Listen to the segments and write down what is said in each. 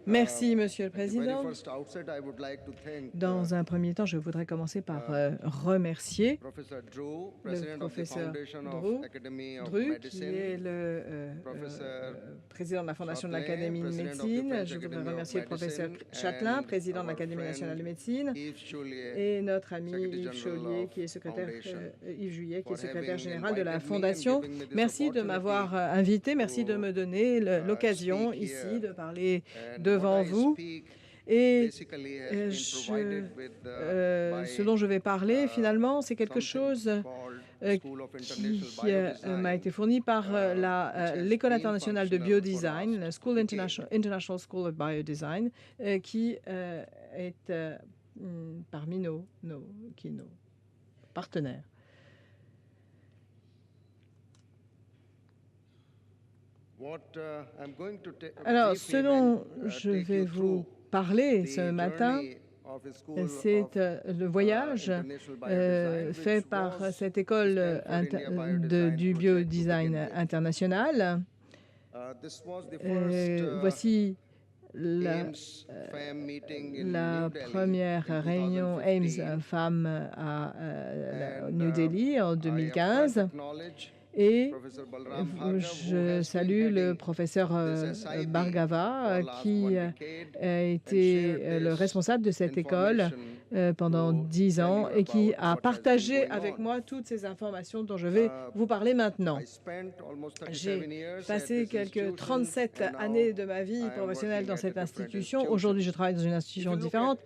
Merci, Monsieur le Président. Dans un premier temps, je voudrais commencer par remercier le professeur Drew, qui est le président de la Fondation de l'Académie de médecine. Je voudrais remercier le professeur Chatelain, président de l'Académie nationale de médecine, et notre ami Yves Juillet, qui est secrétaire général de la Fondation. Merci de m'avoir invité, merci de me donner l'occasion ici de parler devant vous. Et ce dont je vais parler, finalement, c'est quelque chose qui m'a été fourni par l'École internationale de biodesign, la International School of Biodesign, qui est parmi nos partenaires. Alors, ce dont je vais vous parler ce matin, c'est le voyage fait par cette école du biodesign international. Voici la première réunion AIMS Femmes à New Delhi en 2015. Et je salue le professeur Bhargava, qui a été le responsable de cette école pendant 10 ans et qui a partagé avec moi toutes ces informations dont je vais vous parler maintenant. J'ai passé quelques 37 années de ma vie professionnelle dans cette institution. Aujourd'hui, je travaille dans une institution différente.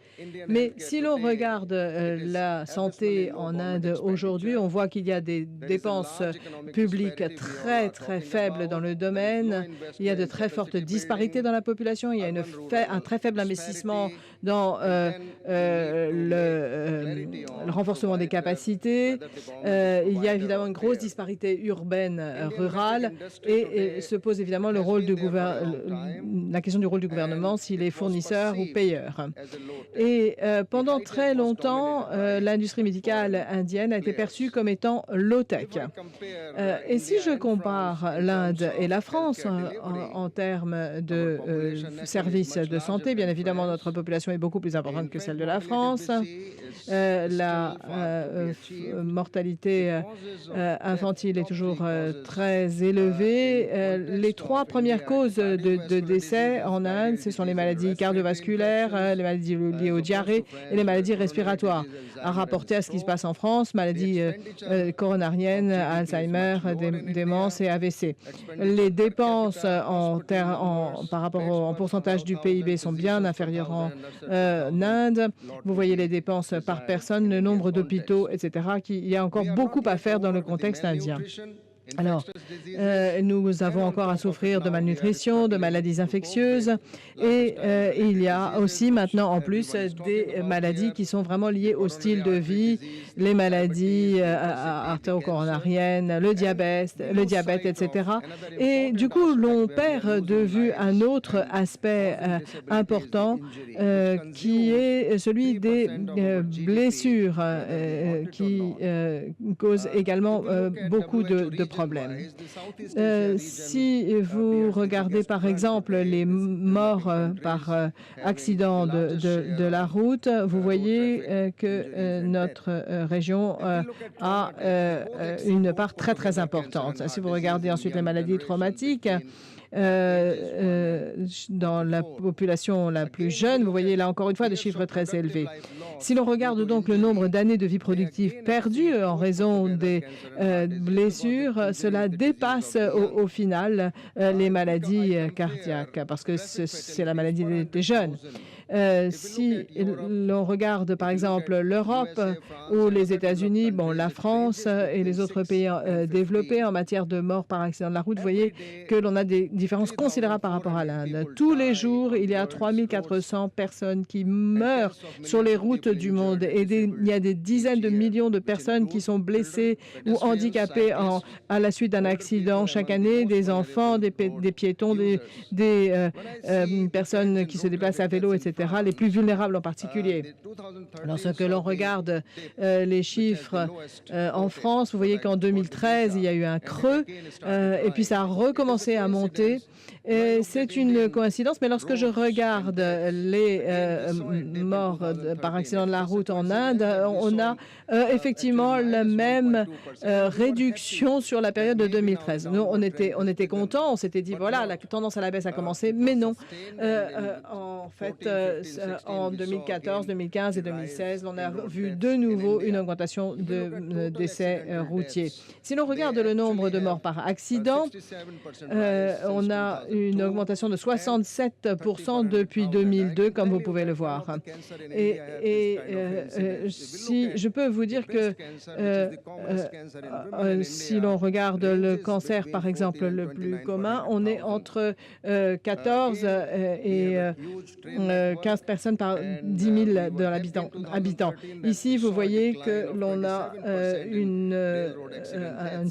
Mais si l'on regarde la santé en Inde aujourd'hui, on voit qu'il y a des dépenses publiques très faibles dans le domaine. Il y a de très fortes disparités dans la population. Il y a un très faible investissement dans le renforcement des capacités. Il y a évidemment une grosse disparité urbaine rurale et se pose évidemment la question du rôle du gouvernement s'il est fournisseur ou payeur. Et pendant très longtemps, l'industrie médicale indienne a été perçue comme étant low-tech. Et si je compare l'Inde et la France en termes de services de santé, bien évidemment, notre population est beaucoup plus importante que celle de la France. La mortalité infantile est toujours très élevée. Les 3 premières causes de décès en Inde, ce sont les maladies cardiovasculaires, les maladies liées aux diarrhées et les maladies respiratoires. À rapporter à ce qui se passe en France, maladies coronariennes, Alzheimer, démence et AVC. Les dépenses par rapport en pourcentage du PIB sont bien inférieures en Inde. Vous voyez les dépenses par personne, le nombre d'hôpitaux, etc. Il y a encore beaucoup à faire dans le contexte indien. Alors, nous avons encore à souffrir de malnutrition, de maladies infectieuses et il y a aussi maintenant en plus des maladies qui sont vraiment liées au style de vie, les maladies artéro-coronariennes, le diabète, etc. Et du coup, l'on perd de vue un autre aspect important qui est celui des blessures qui causent également beaucoup de problèmes. Si vous regardez par exemple les morts par accident de la route, vous voyez que notre région a une part très importante. Si vous regardez ensuite les maladies traumatiques, dans la population la plus jeune, vous voyez là encore une fois des chiffres très élevés. Si l'on regarde donc le nombre d'années de vie productive perdues en raison des blessures, cela dépasse au final les maladies cardiaques, parce que c'est la maladie des jeunes. Si l'on regarde par exemple l'Europe ou les États-Unis, la France et les autres pays développés en matière de morts par accident de la route, vous voyez que l'on a des différences considérables par rapport à l'Inde. Tous les jours, il y a 3400 personnes qui meurent sur les routes du monde et il y a des dizaines de millions de personnes qui sont blessées ou handicapées à la suite d'un accident chaque année, des enfants, des piétons, des personnes qui se déplacent à vélo, etc. etc., les plus vulnérables en particulier. Lorsque l'on regarde les chiffres en France, vous voyez qu'en 2013, il y a eu un creux et puis ça a recommencé à monter. C'est une coïncidence, mais lorsque je regarde les morts par accident de la route en Inde, on a effectivement la même réduction sur la période de 2013. Nous, on était contents, on s'était dit, voilà, la tendance à la baisse a commencé, mais non. En fait, en 2014, 2015 et 2016, on a vu de nouveau une augmentation de décès routiers. Si l'on regarde le nombre de morts par accident, on a une augmentation de 67% depuis 2002, comme vous pouvez le voir. Et si je peux vous dire que si l'on regarde le cancer, par exemple, le plus commun, on est entre 14 et 15 personnes par 10 000 habitants. Ici, vous voyez que l'on a une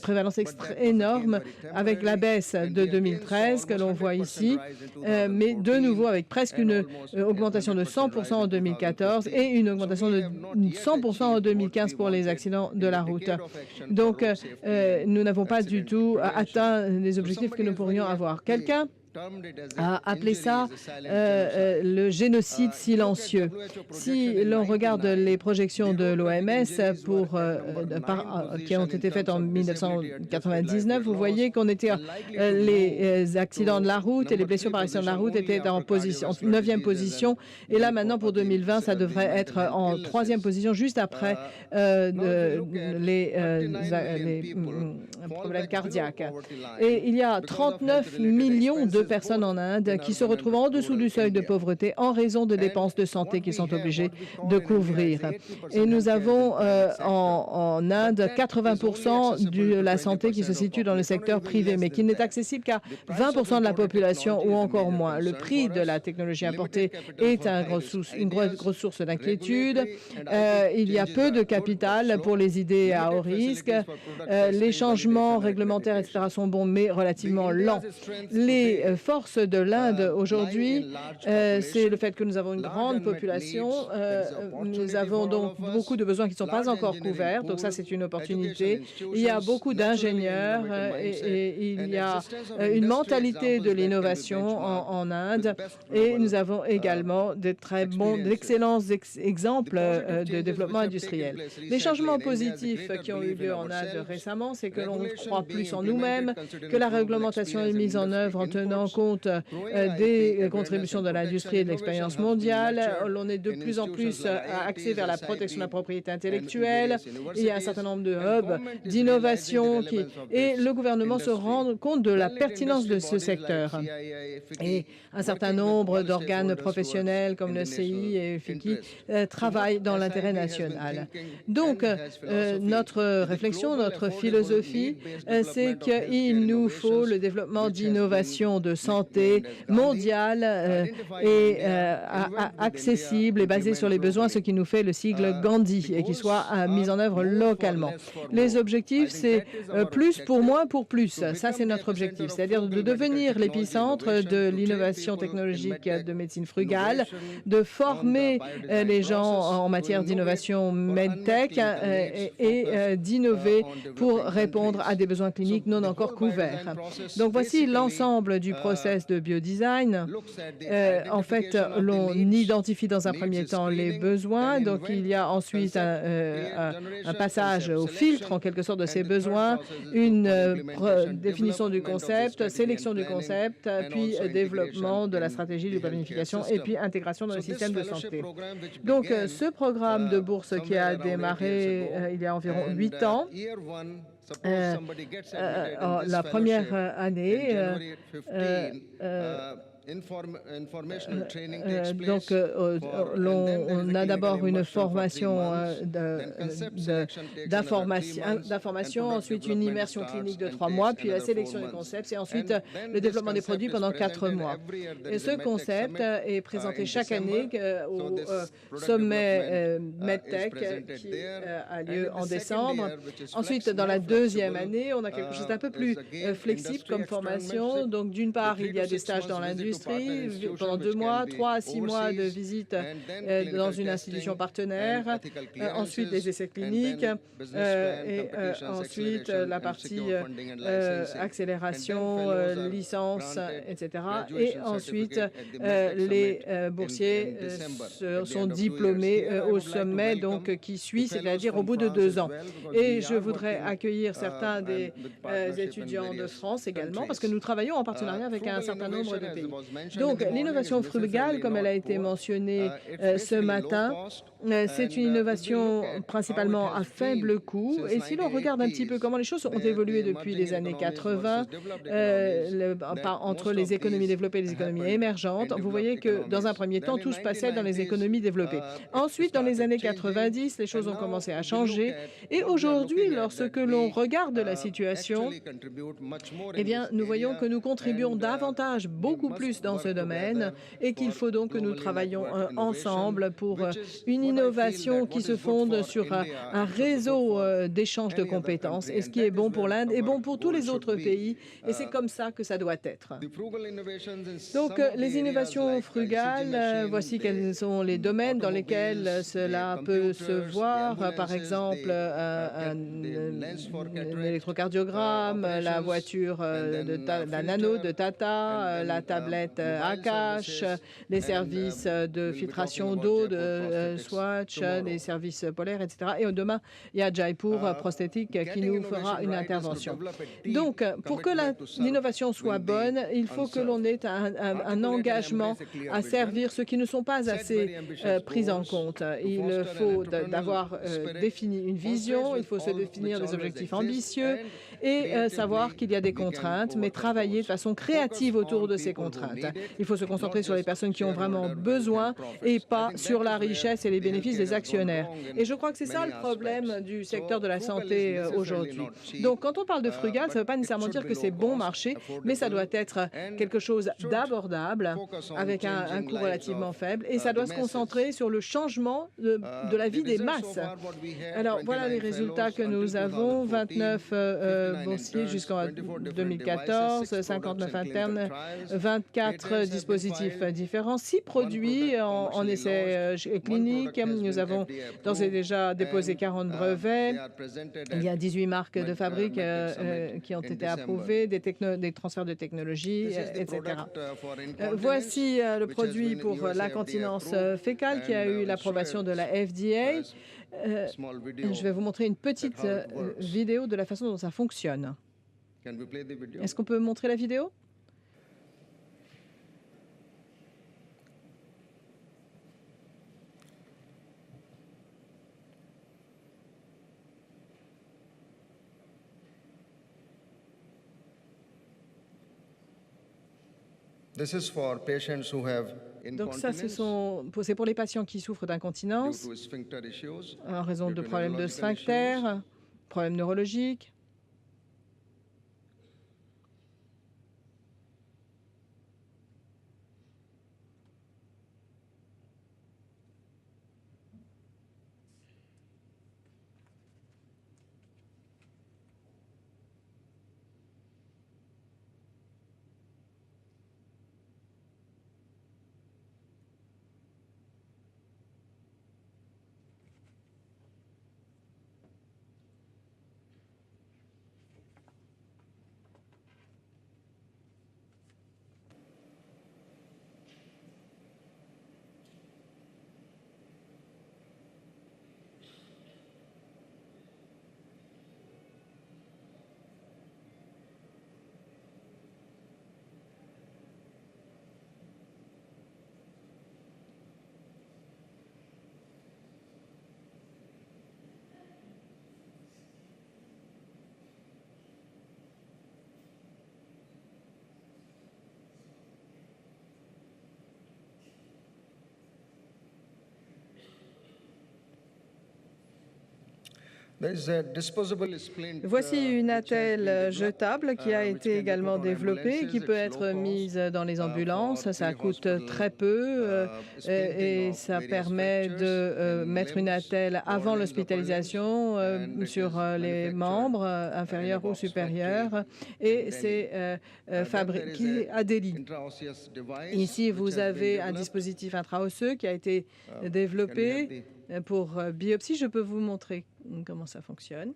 prévalence énorme avec la baisse de 2013 que l'on voit ici, mais de nouveau avec presque une augmentation de 100% en 2014 et une augmentation de 100% en 2015 pour les accidents de la route. Donc, nous n'avons pas du tout atteint les objectifs que nous pourrions avoir. Quelqu'un a appelé ça le génocide silencieux. Si l'on regarde les projections de l'OMS qui ont été faites en 1999, vous voyez qu'on était les accidents de la route et les blessures par accident de la route étaient en 9e position. Et là, maintenant, pour 2020, ça devrait être en 3e position, juste après les problèmes cardiaques. Et il y a 39 millions de personnes en Inde qui se retrouvent en dessous du seuil de pauvreté en raison de dépenses de santé qu'ils sont obligés de couvrir. Et nous avons en Inde 80% de la santé qui se situe dans le secteur privé, mais qui n'est accessible qu'à 20% de la population ou encore moins. Le prix de la technologie importée est une grosse source d'inquiétude. Il y a peu de capital pour les idées à haut risque. Les changements réglementaires, etc., sont bons, mais relativement lents. Les force de l'Inde aujourd'hui, c'est le fait que nous avons une grande population. Nous avons donc beaucoup de besoins qui ne sont pas encore couverts. Donc ça, c'est une opportunité. Il y a beaucoup d'ingénieurs et il y a une mentalité de l'innovation en Inde. Et nous avons également d'excellents exemples de développement industriel. Les changements positifs qui ont eu lieu en Inde récemment, c'est que l'on croit plus en nous-mêmes, que la réglementation est mise en œuvre en tenant compte des contributions de l'industrie et de l'expérience mondiale. On est de plus en plus axé vers la protection de la propriété intellectuelle. Il y a un certain nombre de hubs d'innovation et le gouvernement se rend compte de la pertinence de ce secteur. Et un certain nombre d'organes professionnels comme le CI et le FICI travaillent dans l'intérêt national. Donc, notre réflexion, notre philosophie, c'est qu'il nous faut le développement d'innovation de santé mondiale et accessible et basée sur les besoins, ce qui nous fait le sigle Gandhi et qui soit mis en œuvre localement. Les objectifs, c'est plus pour moins pour plus. Ça, c'est notre objectif, c'est-à-dire de devenir l'épicentre de l'innovation technologique de médecine frugale, de former les gens en matière d'innovation medtech et d'innover pour répondre à des besoins cliniques non encore couverts. Donc, voici l'ensemble du process de biodesign. En fait, l'on identifie dans un premier temps les besoins. Donc, il y a ensuite un passage au filtre, en quelque sorte, de ces besoins, une définition du concept, sélection du concept, puis développement de la stratégie de planification et puis intégration dans le système de santé. Donc, ce programme de bourse qui a démarré il y a environ 8 ans, la première année, donc, on a d'abord une formation d'information, ensuite une immersion clinique de 3 mois, puis la sélection des concepts et ensuite le développement des produits pendant 4 mois. Et ce concept est présenté chaque année au sommet MedTech qui a lieu en décembre. Ensuite, dans la deuxième année, on a quelque chose d'un peu plus flexible comme formation. Donc, d'une part, il y a des stages dans l'industrie, l'industrie pendant 2 mois, 3 à 6 mois de visite dans une institution partenaire, ensuite les essais cliniques et ensuite la partie accélération, licence, etc. Et ensuite, les boursiers sont diplômés au sommet donc, qui suit, c'est-à-dire au bout de 2 ans. Et je voudrais accueillir certains des étudiants de France également, parce que nous travaillons en partenariat avec un certain nombre de pays. Donc, l'innovation frugale, comme elle a été mentionnée ce matin, c'est une innovation principalement à faible coût. Et si l'on regarde un petit peu comment les choses ont évolué depuis les années 80, entre les économies développées et les économies émergentes, vous voyez que dans un premier temps, tout se passait dans les économies développées. Ensuite, dans les années 90, les choses ont commencé à changer. Et aujourd'hui, lorsque l'on regarde la situation, eh bien, nous voyons que nous contribuons davantage, beaucoup plus dans ce domaine et qu'il faut donc que nous travaillions ensemble pour une innovation qui se fonde sur un réseau d'échange de compétences. Et ce qui est bon pour l'Inde est bon pour tous les autres pays. Et c'est comme ça que ça doit être. Donc, les innovations frugales, voici quels sont les domaines dans lesquels cela peut se voir. Par exemple, un électrocardiogramme, la voiture la Nano de Tata, la tablette Akash, les services de filtration d'eau de Swatch, les services polaires, etc. Et demain, il y a Jaipur Prosthétique qui nous fera une intervention. Donc, pour que l'innovation soit bonne, il faut que l'on ait un engagement à servir ceux qui ne sont pas assez pris en compte. Il faut d'avoir défini une vision, il faut se définir des objectifs ambitieux et savoir qu'il y a des contraintes, mais travailler de façon créative autour de ces contraintes. Il faut se concentrer sur les personnes qui ont vraiment besoin et pas sur la richesse et les bénéfices des actionnaires. Et je crois que c'est ça le problème du secteur de la santé aujourd'hui. Donc, quand on parle de frugal, ça ne veut pas nécessairement dire que c'est bon marché, mais ça doit être quelque chose d'abordable avec un coût relativement faible et ça doit se concentrer sur le changement de la vie des masses. Alors, voilà les résultats que nous avons. 29 boursiers jusqu'en 2014, 59 internes, 24 dispositifs différents, 6 produits en essais cliniques. Nous avons d'ores et déjà déposé 40 brevets. Il y a 18 marques de fabrique qui ont été approuvées, des transferts de technologie, etc. Voici le produit pour l'incontinence fécale qui a eu l'approbation de la FDA. Je vais vous montrer une petite vidéo de la façon dont ça fonctionne. Est-ce qu'on peut montrer la vidéo? Donc ça, c'est pour les patients qui souffrent d'incontinence en raison de problèmes de sphincter, problèmes neurologiques. Voici une attelle jetable qui a été également développée, qui peut être mise dans les ambulances. Ça coûte très peu et ça permet de mettre une attelle avant l'hospitalisation sur les membres inférieurs ou supérieurs, et c'est fabriqué à Delhi. Ici, vous avez un dispositif intraosseux qui a été développé pour biopsie. Je peux vous montrer comment ça fonctionne.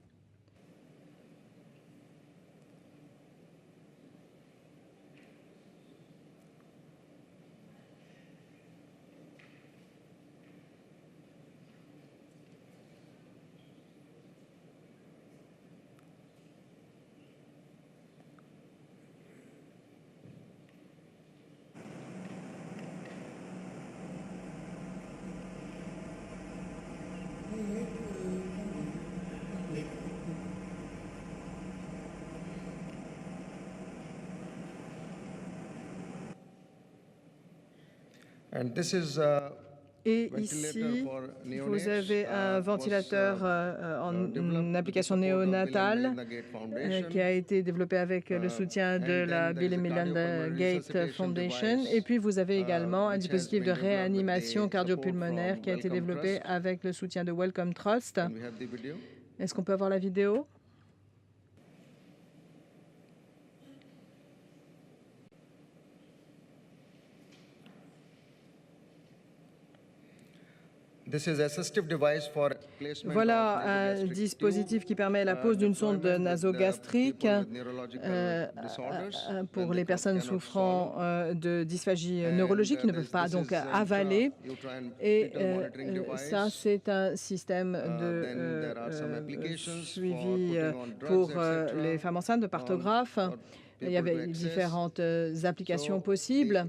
Et ici, vous avez un ventilateur en application néonatale qui a été développé avec le soutien de la Bill et Melinda Gates Foundation. Et puis, vous avez également un dispositif de réanimation cardiopulmonaire qui a été développé avec le soutien de Wellcome Trust. Est-ce qu'on peut avoir la vidéo? Voilà un dispositif qui permet la pose d'une sonde nasogastrique pour les personnes souffrant de dysphagie neurologique qui ne peuvent pas donc avaler. Et ça, c'est un système de suivi pour les femmes enceintes, de partographes. Il y avait différentes applications possibles.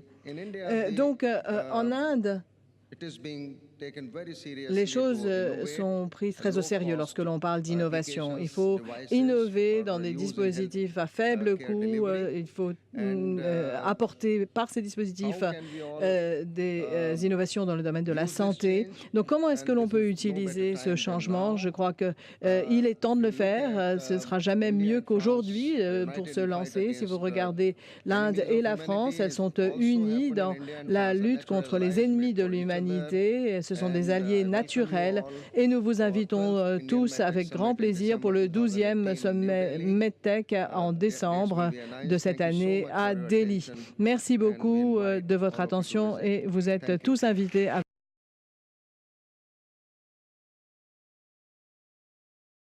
Donc, en Inde, les choses sont prises très au sérieux lorsque l'on parle d'innovation. Il faut innover dans des dispositifs à faible coût. Il faut apporter par ces dispositifs des innovations dans le domaine de la santé. Donc, comment est-ce que l'on peut utiliser ce changement? Je crois qu'il est temps de le faire. Ce ne sera jamais mieux qu'aujourd'hui pour se lancer. Si vous regardez l'Inde et la France, elles sont unies dans la lutte contre les ennemis de l'humanité. Ce sont des alliés naturels et nous vous invitons tous avec grand plaisir pour le 12e sommet MedTech en décembre de cette année à Delhi. Merci beaucoup de votre attention et vous êtes tous invités à